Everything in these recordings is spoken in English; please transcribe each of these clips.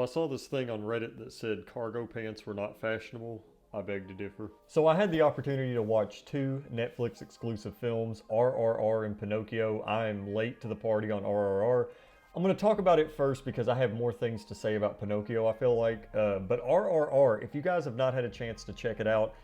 I saw this thing on Reddit that said cargo pants were not fashionable. I beg to differ. So I had the opportunity to watch two Netflix exclusive films, RRR and Pinocchio. I am late to the party on RRR. I'm going to talk about it first because I have more things to say about Pinocchio, I feel like. But RRR, if you guys have not had a chance to check it out,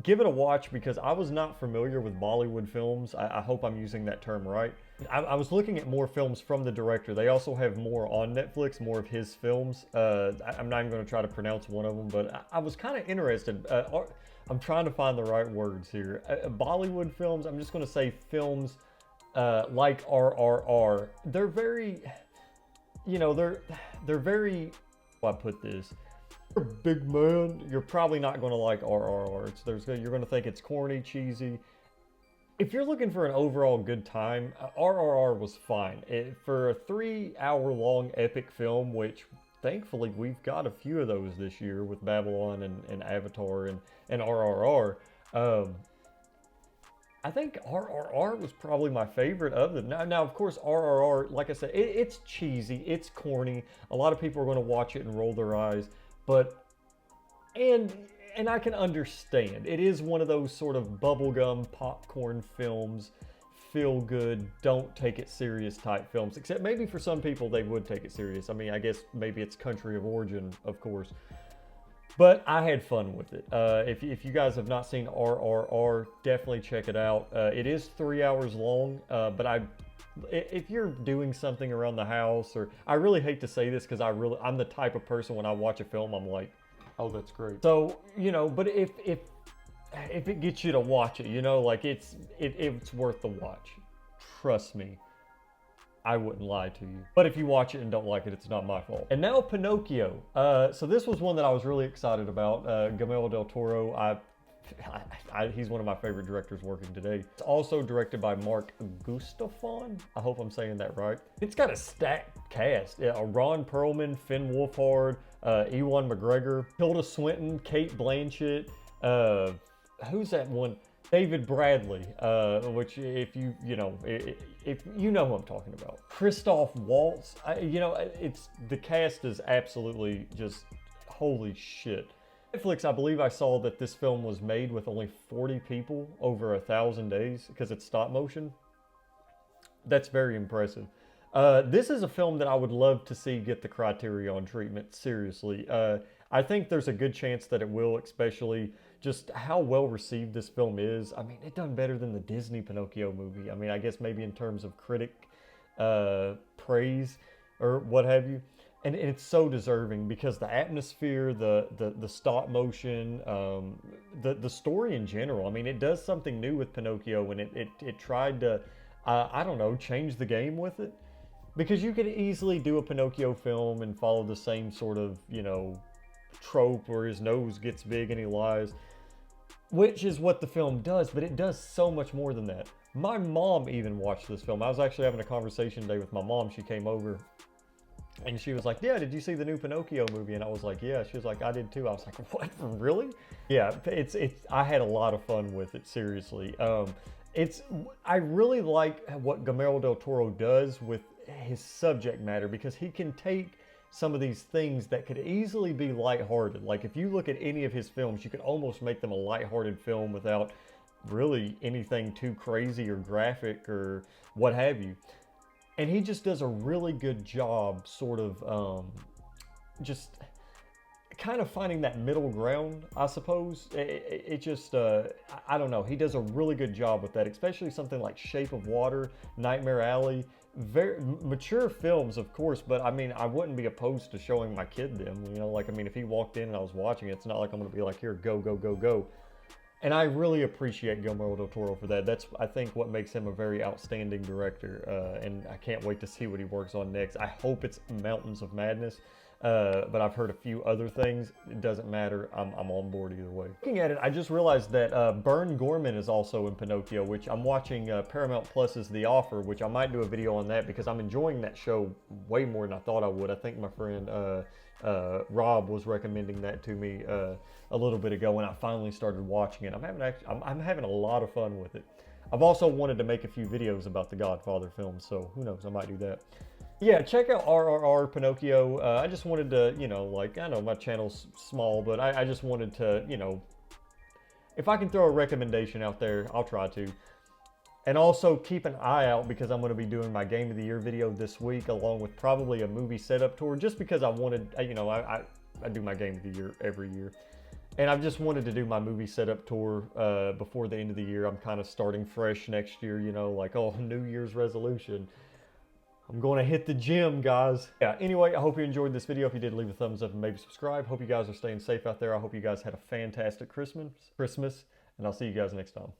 give it a watch because I was not familiar with Bollywood films. I hope I'm using that term right. I was looking at more films from the director. They also have more on Netflix, more of his films. I'm not even going to try to pronounce one of them, but I was kind of interested. I'm trying to find the right words here. Bollywood films, I'm just going to say films like RRR. They're very, they're very, how do I put this? You're a big man, you're probably not going to like RRR. You're going to think it's corny, cheesy. If you're looking for an overall good time, RRR was fine. For a 3-hour-long epic film, which thankfully we've got a few of those this year with Babylon and Avatar and RRR. I think RRR was probably my favorite of them. Now, of course, RRR, like I said, it's cheesy, it's corny. A lot of people are going to watch it and roll their eyes. But, and I can understand. It is one of those sort of bubblegum popcorn films, feel good, don't take it serious type films. Except maybe for some people they would take it serious. I mean, I guess maybe it's country of origin, of course. But I had fun with it. If you guys have not seen RRR, definitely check it out. It is 3 hours long, but if you're doing something around the house, or I really hate to say this because I'm the type of person when I watch a film, I'm like, oh, that's great. So, but if it gets you to watch it, like it's worth the watch. Trust me. I wouldn't lie to you. But if you watch it and don't like it, it's not my fault. And now Pinocchio. So this was one that I was really excited about. Guillermo del Toro. He's one of my favorite directors working today. It's also directed by Mark Gustafson. I hope I'm saying that right. It's got a stacked cast. Ron Perlman, Finn Wolfhard, Ewan McGregor, Tilda Swinton, Kate Blanchett. Who's that one? David Bradley, which if you know who I'm talking about. Christoph Waltz. The cast is absolutely just holy shit. Netflix, I believe I saw that this film was made with only 40 people over 1,000 days because it's stop motion. That's very impressive. This is a film that I would love to see get the Criterion treatment, seriously. I think there's a good chance that it will, especially just how well received this film is. I mean, it done better than the Disney Pinocchio movie. I mean, I guess maybe in terms of critic praise or what have you. And it's so deserving because the atmosphere, the stop motion, the story in general. I mean, it does something new with Pinocchio, and it tried to, I don't know, change the game with it. Because you could easily do a Pinocchio film and follow the same sort of, trope where his nose gets big and he lies, which is what the film does, but it does so much more than that. My mom even watched this film. I was actually having a conversation today with my mom. She came over. And she was like, yeah, did you see the new Pinocchio movie? And I was like, yeah. She was like, I did too. I was like, what, really? Yeah, I had a lot of fun with it, seriously. I really like what Guillermo del Toro does with his subject matter because he can take some of these things that could easily be lighthearted. Like if you look at any of his films, you could almost make them a lighthearted film without really anything too crazy or graphic or what have you. And he just does a really good job sort of just kind of finding that middle ground, I suppose. It just, I don't know. He does a really good job with that, especially something like Shape of Water, Nightmare Alley. Very mature films, of course, but I mean, I wouldn't be opposed to showing my kid them. If he walked in and I was watching it, it's not like I'm going to be like, here, go, go, go, go. And I really appreciate Guillermo del Toro for that. That's, I think, what makes him a very outstanding director. And I can't wait to see what he works on next. I hope it's Mountains of Madness. But I've heard a few other things. It doesn't matter. I'm on board either way. Looking at it, I just realized that Bern Gorman is also in Pinocchio, which I'm watching Paramount Plus's The Offer, which I might do a video on that because I'm enjoying that show way more than I thought I would. I think my friend Rob was recommending that to me a little bit ago when I finally started watching it. I'm having a lot of fun with it. I've also wanted to make a few videos about the Godfather films, so who knows, I might do that. Yeah, check out RRR Pinocchio. I just wanted to, you know, like, I know my channel's small, but I just wanted to, you know, if I can throw a recommendation out there, I'll try to. And also keep an eye out because I'm going to be doing my Game of the Year video this week, along with probably a movie setup tour, just because I wanted, you know, I do my Game of the Year every year. And I've just wanted to do my movie setup tour before the end of the year. I'm kind of starting fresh next year, you know, like, oh, New Year's resolution. I'm going to hit the gym, guys. Yeah, anyway, I hope you enjoyed this video. If you did, leave a thumbs up and maybe subscribe. Hope you guys are staying safe out there. I hope you guys had a fantastic Christmas, and I'll see you guys next time.